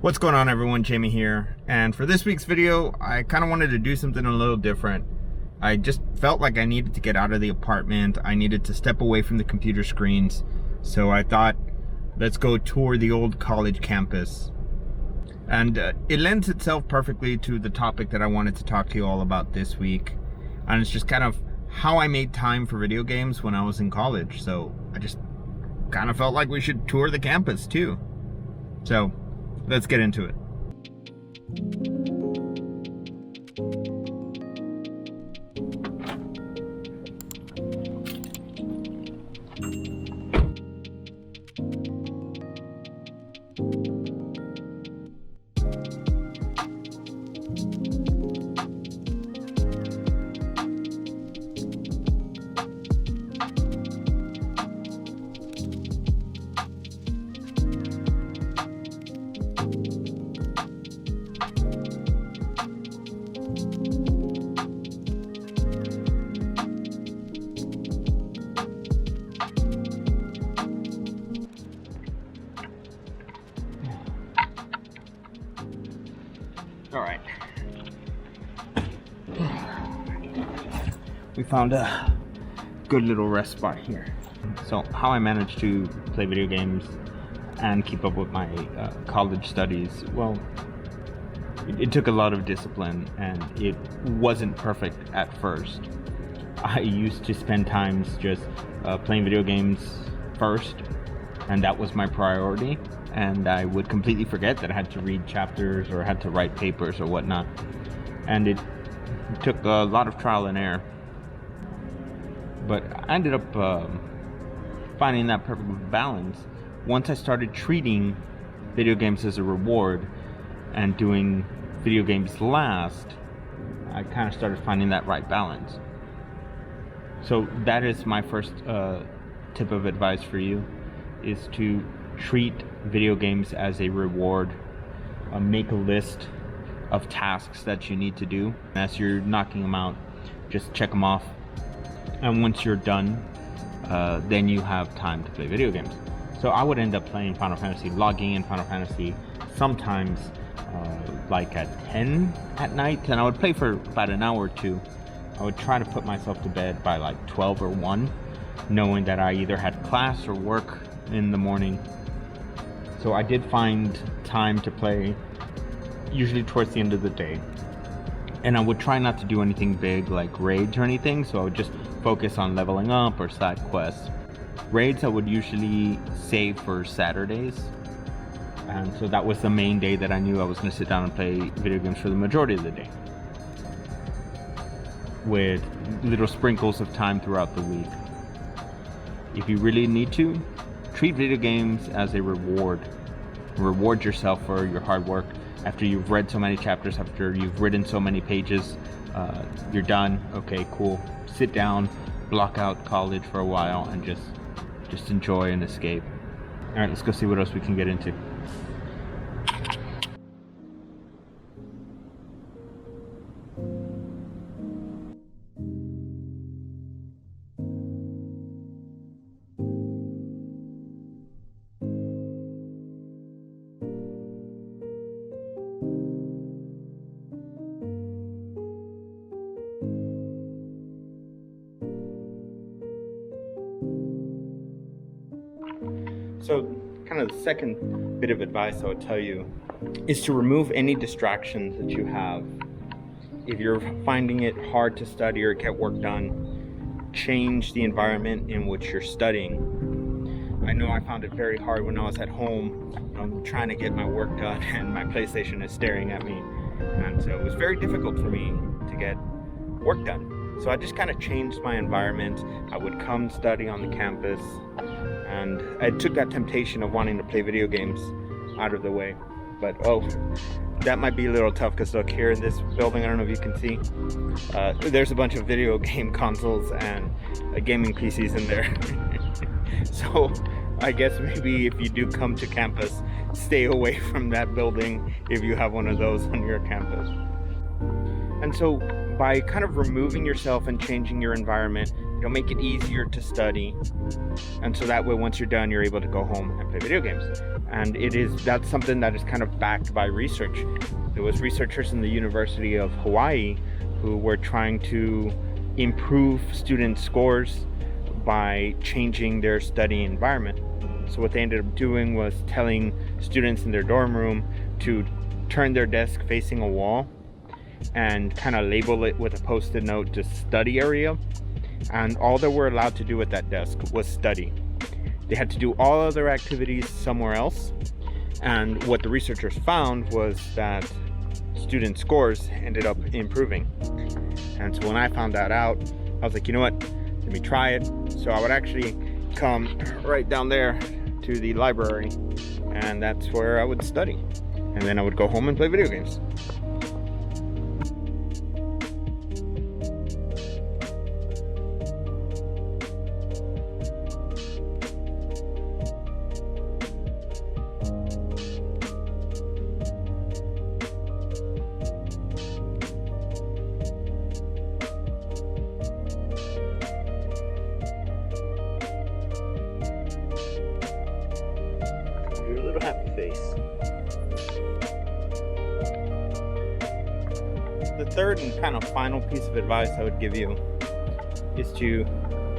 What's going on, everyone? Jamie here, and for this week's video I kind of wanted to do something a little different. I just felt like I needed to get out of the apartment. I needed to step away from the computer screens, so I thought, let's go tour the old college campus. And it lends itself perfectly to the topic that I wanted to talk to you all about this week, and it's just kind of how I made time for video games when I was in college. So I just kind of felt like we should tour the campus too. So let's get into it. All right, we found a good little rest spot here. So how I managed to play video games and keep up with my college studies, well, it took a lot of discipline, and it wasn't perfect at first. I used to spend times just playing video games first, and that was my priority. And I would completely forget that I had to read chapters or had to write papers or whatnot. And it took a lot of trial and error. But I ended up finding that perfect balance once I started treating video games as a reward and doing video games last. I kind of started finding that right balance. So that is my first tip of advice for you, is to treat video games as a reward. Make a list of tasks that you need to do. As you're knocking them out, just check them off. And once you're done, then you have time to play video games. So I would end up playing Final Fantasy, logging in Final Fantasy sometimes like at 10 at night, and I would play for about an hour or two. I would try to put myself to bed by like 12 or 1, knowing that I either had class or work in the morning. So I did find time to play, usually towards the end of the day. And I would try not to do anything big like raids or anything, so I would just focus on leveling up or side quests. Raids I would usually save for Saturdays, and so that was the main day that I knew I was going to sit down and play video games for the majority of the day, with little sprinkles of time throughout the week. If you really need to, treat video games as a reward. Reward yourself for your hard work. After you've read so many chapters, after you've written so many pages, you're done. Okay, cool. Sit down, block out college for a while, and just enjoy and escape. All right, let's go see what else we can get into. So kind of the second bit of advice I would tell you is to remove any distractions that you have. If you're finding it hard to study or get work done, change the environment in which you're studying. I know I found it very hard when I was at home. I'm trying to get my work done and my PlayStation is staring at me. And so it was very difficult for me to get work done. So I just kind of changed my environment. I would come study on the campus, and I took that temptation of wanting to play video games out of the way. But that might be a little tough, because look, here in this building, I don't know if you can see, there's a bunch of video game consoles and gaming PCs in there. So I guess maybe if you do come to campus, stay away from that building if you have one of those on your campus. And so by kind of removing yourself and changing your environment, It'll make it easier to study, and so that way once you're done, you're able to go home and play video games. And that's something that is kind of backed by research. There was researchers in the University of Hawaii who were trying to improve student scores by changing their study environment. So what they ended up doing was telling students in their dorm room to turn their desk facing a wall and kind of label it with a post-it note to study area, and all they were allowed to do at that desk was study. They had to do all other activities somewhere else, and what the researchers found was that student scores ended up improving. And so when I found that out, I was like, you know what, let me try it. So I would actually come right down there to the library, and that's where I would study, and then I would go home and play video games. Your little happy face. The third and kind of final piece of advice I would give you is to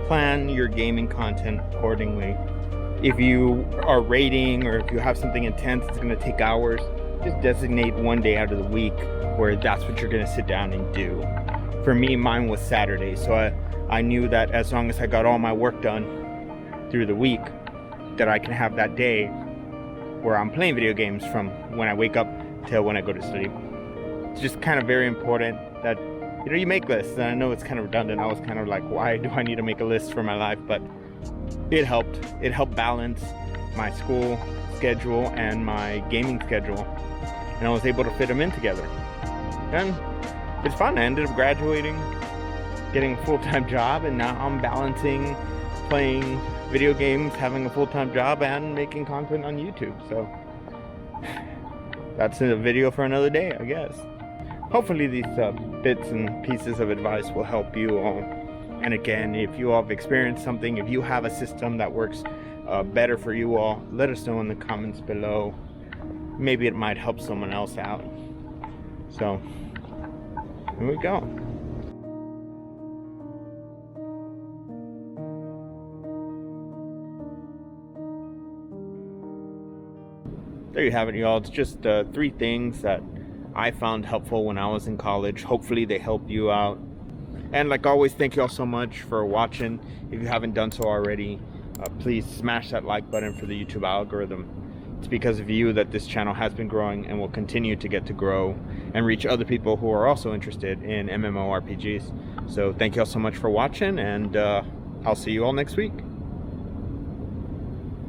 plan your gaming content accordingly. If you are raiding or if you have something intense that's going to take hours, just designate one day out of the week where that's what you're going to sit down and do. For me, mine was Saturday, so I knew that as long as I got all my work done through the week, that I can have that day where I'm playing video games from when I wake up till when I go to sleep. It's just kind of very important that, you know, you make lists. And I know it's kind of redundant. I was kind of like, why do I need to make a list for my life? But it helped. It helped balance my school schedule and my gaming schedule, and I was able to fit them in together. And it's fun. I ended up graduating, getting a full-time job, and now I'm balancing playing video games, having a full-time job, and making content on YouTube. So that's a video for another day, I guess. Hopefully these bits and pieces of advice will help you all. And again, if you all have experienced something, if you have a system that works better for you all, let us know in the comments below. Maybe it might help someone else out. So here we go. There you have it, y'all. It's just 3 things that I found helpful when I was in college. Hopefully they help you out. And like always, thank you all so much for watching. If you haven't done so already, please smash that like button for the YouTube algorithm. It's because of you that this channel has been growing and will continue to get to grow and reach other people who are also interested in MMORPGs. So thank you all so much for watching, and I'll see you all next week.